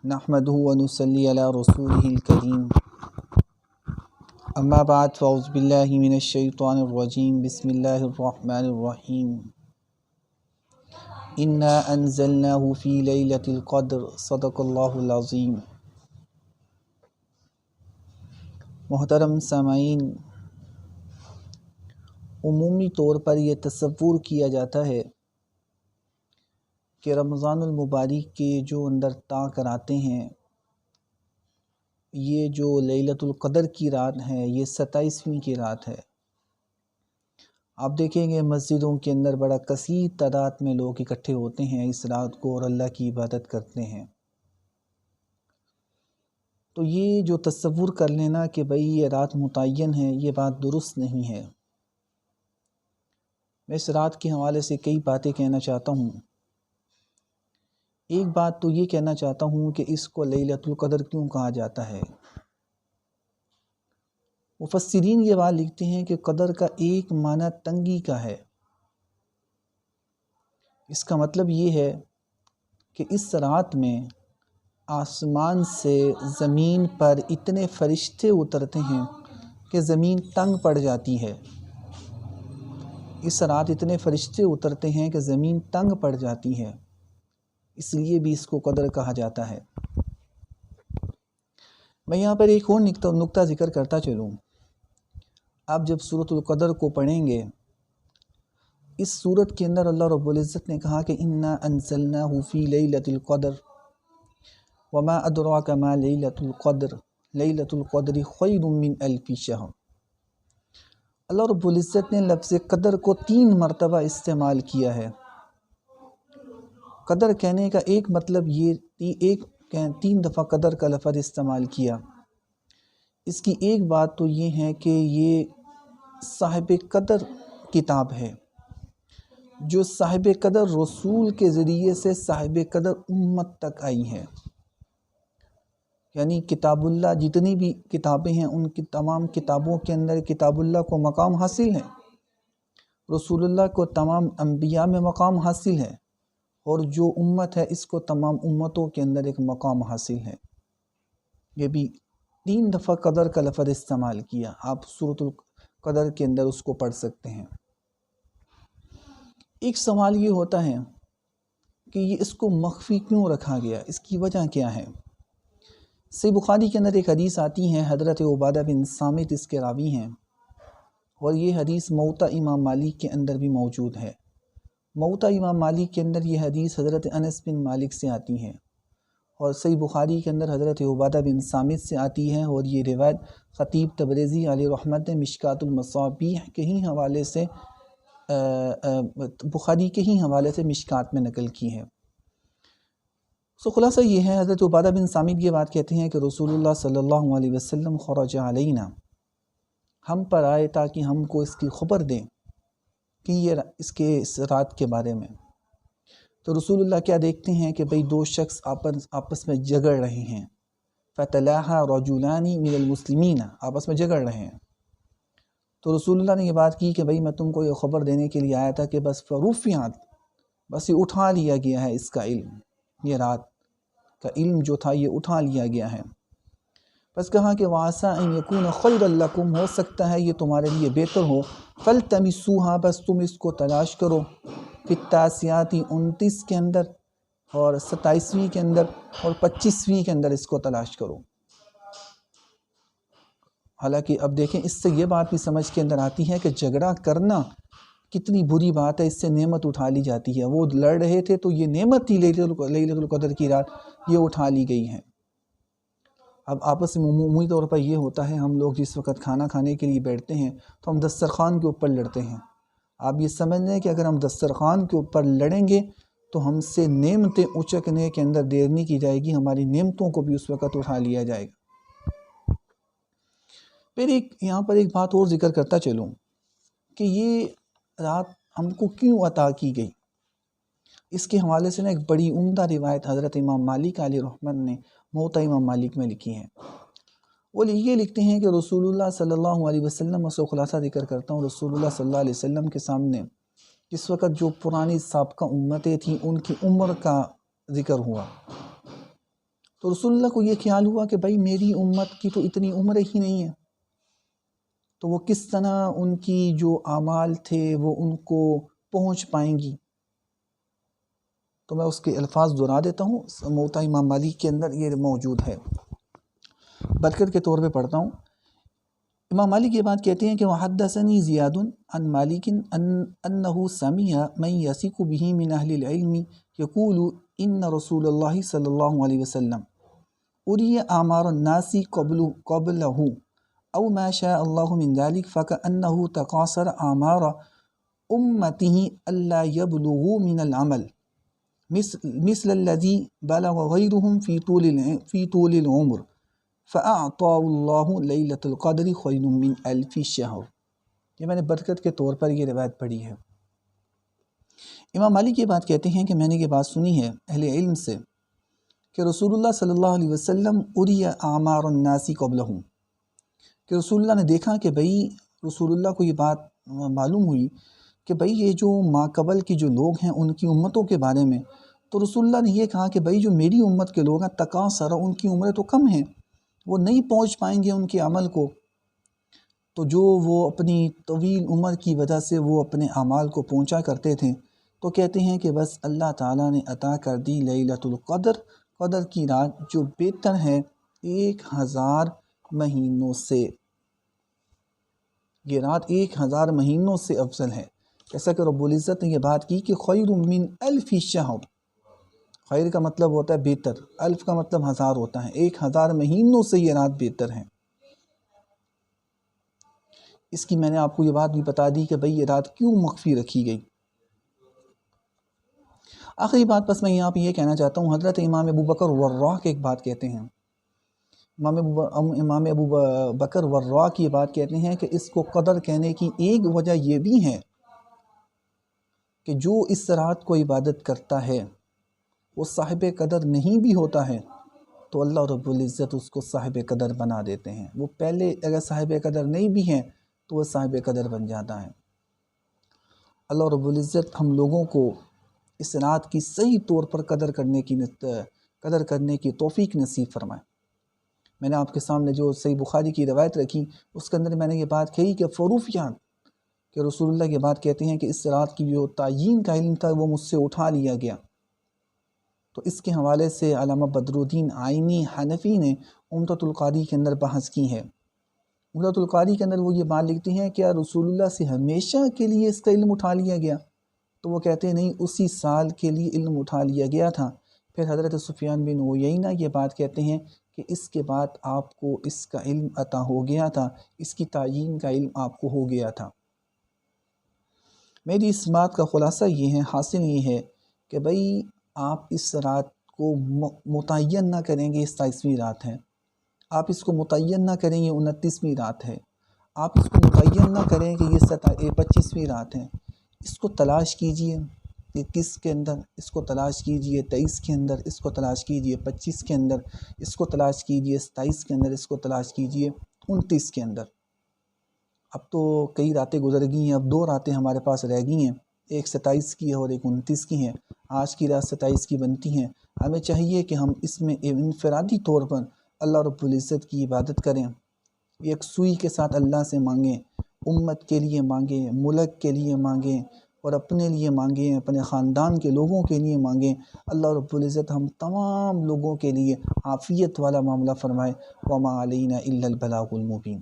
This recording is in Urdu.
نحمده ونصلي على رسوله الكريم اما بعد فاعوذ بالله من الشیطان الرجیم بسم اللہ الرحمن الرحیم انا انزلناه في لیلۃ القدر صدق اللہ العظیم۔ محترم سامعین، عمومی طور پر یہ تصور کیا جاتا ہے کہ رمضان المبارک کے جو اندر طاق راتیں ہیں، یہ جو لیلۃ القدر کی رات ہے، یہ 27ویں کی رات ہے۔ آپ دیکھیں گے مسجدوں کے اندر بڑا کثیر تعداد میں لوگ اکٹھے ہوتے ہیں اس رات کو اور اللہ کی عبادت کرتے ہیں۔ تو یہ جو تصور کر لینا کہ بھئی یہ رات متعین ہے، یہ بات درست نہیں ہے۔ میں اس رات کے حوالے سے کئی باتیں کہنا چاہتا ہوں۔ ایک بات تو یہ کہنا چاہتا ہوں کہ اس کو لیلۃ القدر کیوں کہا جاتا ہے۔ مفسرین یہ بات لکھتے ہیں کہ قدر کا ایک معنی تنگی کا ہے۔ اس کا مطلب یہ ہے کہ اس رات میں آسمان سے زمین پر اتنے فرشتے اترتے ہیں کہ زمین تنگ پڑ جاتی ہے۔ اس رات اتنے فرشتے اترتے ہیں کہ زمین تنگ پڑ جاتی ہے، اس لیے بھی اس کو قدر کہا جاتا ہے۔ میں یہاں پر ایک اور نقطہ ذکر کرتا چلوں۔ آپ جب سورۃ القدر کو پڑھیں گے، اس سورت کے اندر اللہ رب العزت نے کہا کہ انا انزلناہ فی لیلۃ القدر وما ادراک ما لیلۃ القدر لیلۃ القدر خیر من الف شہر۔ اللہ رب العزت نے لفظ قدر کو 3 مرتبہ استعمال کیا ہے۔ قدر کہنے کا ایک مطلب یہ 3 دفعہ قدر کا لفظ استعمال کیا۔ اس کی ایک بات تو یہ ہے کہ یہ صاحب قدر کتاب ہے، جو صاحب قدر رسول کے ذریعے سے صاحب قدر امت تک آئی ہے۔ یعنی کتاب اللہ جتنی بھی کتابیں ہیں، ان کی تمام کتابوں کے اندر کتاب اللہ کو مقام حاصل ہے، رسول اللہ کو تمام انبیاء میں مقام حاصل ہے، اور جو امت ہے اس کو تمام امتوں کے اندر ایک مقام حاصل ہے۔ یہ بھی 3 دفعہ قدر کا لفظ استعمال کیا۔ آپ سورۃ القدر کے اندر اس کو پڑھ سکتے ہیں۔ ایک سوال یہ ہوتا ہے کہ یہ اس کو مخفی کیوں رکھا گیا، اس کی وجہ کیا ہے؟ صحیح بخاری کے اندر ایک حدیث آتی ہے، حضرت عبادہ بن صامت اس کے راوی ہیں، اور یہ حدیث موطا امام مالک کے اندر بھی موجود ہے۔ موطا امام مالک کے اندر یہ حدیث حضرت انس بن مالک سے آتی ہے، اور صحیح بخاری کے اندر حضرت عبادہ بن صامت سے آتی ہے، اور یہ روایت خطیب تبریزی علیہ رحمت نے مشکات المصابیح کے ہی حوالے سے بخاری کے ہی حوالے سے مشکات میں نقل کی ہے۔ خلاصہ یہ ہے، حضرت عبادہ بن صامت یہ بات کہتے ہیں کہ رسول اللہ صلی اللہ علیہ وسلم خرج علینا، ہم پر آئے تاکہ ہم کو اس کی خبر دیں کہ یہ اس رات کے بارے میں۔ تو رسول اللہ کیا دیکھتے ہیں کہ بھئی 2 شخص آپس میں جھگڑ رہے ہیں، فَتَلَاحَى رَجُلَانِ مِنَ الْمُسْلِمِينَ، آپس میں جھگڑ رہے ہیں۔ تو رسول اللہ نے یہ بات کی کہ بھئی میں تم کو یہ خبر دینے کے لیے آیا تھا کہ بس فَرُفِعَتْ، بس یہ اٹھا لیا گیا ہے، اس کا علم، یہ رات کا علم جو تھا یہ اٹھا لیا گیا ہے۔ بس کہا کہ وَعَسَىٰ أَن يَكُونَ خَيْرًا لَكُمْ، ہو سکتا ہے یہ تمہارے لیے بہتر ہو، فَالْتَمِسُوهَا، بس تم اس کو تلاش کرو، فِي التَّاسِعَةِ 29 کے اندر، اور 27ویں کے اندر، اور 25ویں کے اندر اس کو تلاش کرو۔ حالانکہ اب دیکھیں اس سے یہ بات بھی سمجھ کے اندر آتی ہے کہ جھگڑا کرنا کتنی بری بات ہے، اس سے نعمت اٹھا لی جاتی ہے۔ وہ لڑ رہے تھے تو یہ نعمت تھی لیلۃ القدر کی رات، یہ اٹھا لی گئی ہے۔ اب آپس میں عمومی طور پر یہ ہوتا ہے، ہم لوگ جس وقت کھانا کھانے کے لیے بیٹھتے ہیں تو ہم دسترخوان کے اوپر لڑتے ہیں۔ آپ یہ سمجھ لیں کہ اگر ہم دسترخوان کے اوپر لڑیں گے تو ہم سے نعمتیں اچکنے کے اندر دیر نہیں کی جائے گی، ہماری نعمتوں کو بھی اس وقت اٹھا لیا جائے گا۔ پھر یہاں پر ایک بات اور ذکر کرتا چلوں کہ یہ رات ہم کو کیوں عطا کی گئی۔ اس کے حوالے سے ایک بڑی عمدہ روایت حضرت امام مالک علیہ رحمت نے موطا امام مالک میں لکھی ہے۔ وہ یہ لکھتے ہیں کہ رسول اللہ صلی اللہ علیہ وسلم، اس کو خلاصہ ذکر کرتا ہوں، رسول اللہ صلی اللہ علیہ وسلم کے سامنے اس وقت جو پرانی سابقہ امتیں تھیں ان کی عمر کا ذکر ہوا، تو رسول اللہ کو یہ خیال ہوا کہ بھائی میری امت کی تو اتنی عمر ہی نہیں ہے، تو وہ کس طرح ان کی جو اعمال تھے وہ ان کو پہنچ پائیں گی۔ تو میں اس کے الفاظ دہرا دیتا ہوں، موطا امام مالک کے اندر یہ موجود ہے، برکت کے طور پہ پڑھتا ہوں۔ امام مالک یہ بات کہتے ہیں کہ وحدثنی زیاد عن مالک انہ سمع من یثق بہ من اہل العلم یقول ان رسول اللہ صلی اللہ علیہ وسلم اری اعمار الناس قبلہ او ما شاء اللہ من ذلك فکأنہ تقاصر اعمار امته الا یبلغوا من العمل مثل الذي بلغ غيرهم في طول العمر فأعطاه الله ليلة القدر خير من ألف شهر۔ یہ میں نے برکت کے طور پر یہ روایت پڑھی ہے۔ امام مالک یہ بات کہتے ہیں کہ میں نے یہ بات سنی ہے اہل علم سے کہ رسول اللہ صلی اللہ علیہ وسلم اری اعمار الناس قبلہم، کہ رسول اللہ نے دیکھا کہ بھئی رسول اللہ کو یہ بات معلوم ہوئی کہ بھئی یہ جو ماقبل کی جو لوگ ہیں ان کی امتوں کے بارے میں، تو رسول اللہ نے یہ کہا کہ بھئی جو میری امت کے لوگ ہیں تقاصر، ان کی عمریں تو کم ہیں، وہ نہیں پہنچ پائیں گے ان کے عمل کو، تو جو وہ اپنی طویل عمر کی وجہ سے وہ اپنے اعمال کو پہنچا کرتے تھے، تو کہتے ہیں کہ بس اللہ تعالیٰ نے عطا کر دی لیلۃ القدر، قدر کی رات جو بہتر ہے 1000 مہینوں سے، یہ رات 1000 مہینوں سے افضل ہے۔ جیسا کہ رب العزت نے یہ بات کی کہ خیر من الف شہر، خیر کا مطلب ہوتا ہے بہتر، الف کا مطلب 1000 ہوتا ہے، 1000 مہینوں سے یہ رات بہتر ہے۔ اس کی میں نے آپ کو یہ بات بھی بتا دی کہ بھئی یہ رات کیوں مخفی رکھی گئی۔ آخری بات بس میں یہاں پہ یہ کہنا چاہتا ہوں، حضرت امام ابو بکر وراق ایک بات کہتے ہیں، امام ابو بکر وراق یہ بات کہتے ہیں کہ اس کو قدر کہنے کی ایک وجہ یہ بھی ہے کہ جو اس رات کو عبادت کرتا ہے وہ صاحب قدر نہیں بھی ہوتا ہے تو اللہ رب العزت اس کو صاحب قدر بنا دیتے ہیں، وہ پہلے اگر صاحب قدر نہیں بھی ہیں تو وہ صاحب قدر بن جاتا ہے۔ اللہ رب العزت ہم لوگوں کو اس رات کی صحیح طور پر قدر کرنے کی توفیق نصیب فرمائے۔ میں نے آپ کے سامنے جو صحیح بخاری کی روایت رکھی اس کے اندر میں نے یہ بات کہی کہ فروفیان کہ رسول اللہ یہ بات کہتے ہیں کہ اس رات کی جو تعیین کا علم تھا وہ مجھ سے اٹھا لیا گیا۔ تو اس کے حوالے سے علامہ بدر الدین آئینی حنفی نے عمدۃ القاری کے اندر بحث کی ہے۔ عمدۃ القاری کے اندر وہ یہ بات لکھتی ہیں کہ رسول اللہ سے ہمیشہ کے لیے اس کا علم اٹھا لیا گیا، تو وہ کہتے ہیں نہیں، اسی سال کے لیے علم اٹھا لیا گیا تھا۔ پھر حضرت سفیان بن عیینہ یہ بات کہتے ہیں کہ اس کے بعد آپ کو اس کا علم عطا ہو گیا تھا، اس کی تعیین کا علم آپ کو ہو گیا تھا۔ میری اس بات کا خلاصہ یہ ہے، حاصل یہ ہے کہ بھئی آپ اس رات کو متعین نہ کریں گے 27ویں رات ہے، آپ اس کو متعین نہ کریں یہ 29ویں رات ہے، آپ اس کو متعین نہ کریں کہ یہ 25ویں رات ہے، اس کو تلاش کیجئے 21 کے اندر، اس کو تلاش کیجئے 23 کے اندر، اس کو تلاش کیجئے 25 کے اندر، اس کو تلاش کیجئے 27 کے اندر، اس کو تلاش کیجئے 29 کے اندر۔ اب تو کئی راتیں گزر گئی ہیں، اب 2 راتیں ہمارے پاس رہ گئی ہیں، ایک 27 کی ہے اور ایک 29 کی ہے۔ آج کی رات 27 کی بنتی ہیں، ہمیں چاہیے کہ ہم اس میں انفرادی طور پر اللہ رب العزت کی عبادت کریں، یکسوئی کے ساتھ اللہ سے مانگیں، امت کے لیے مانگیں، ملک کے لیے مانگیں اور اپنے لیے مانگیں، اپنے خاندان کے لوگوں کے لیے مانگیں۔ اللہ رب العزت ہم تمام لوگوں کے لیے عافیت والا معاملہ فرمائے۔ وما علینا الا البلاغ المبین۔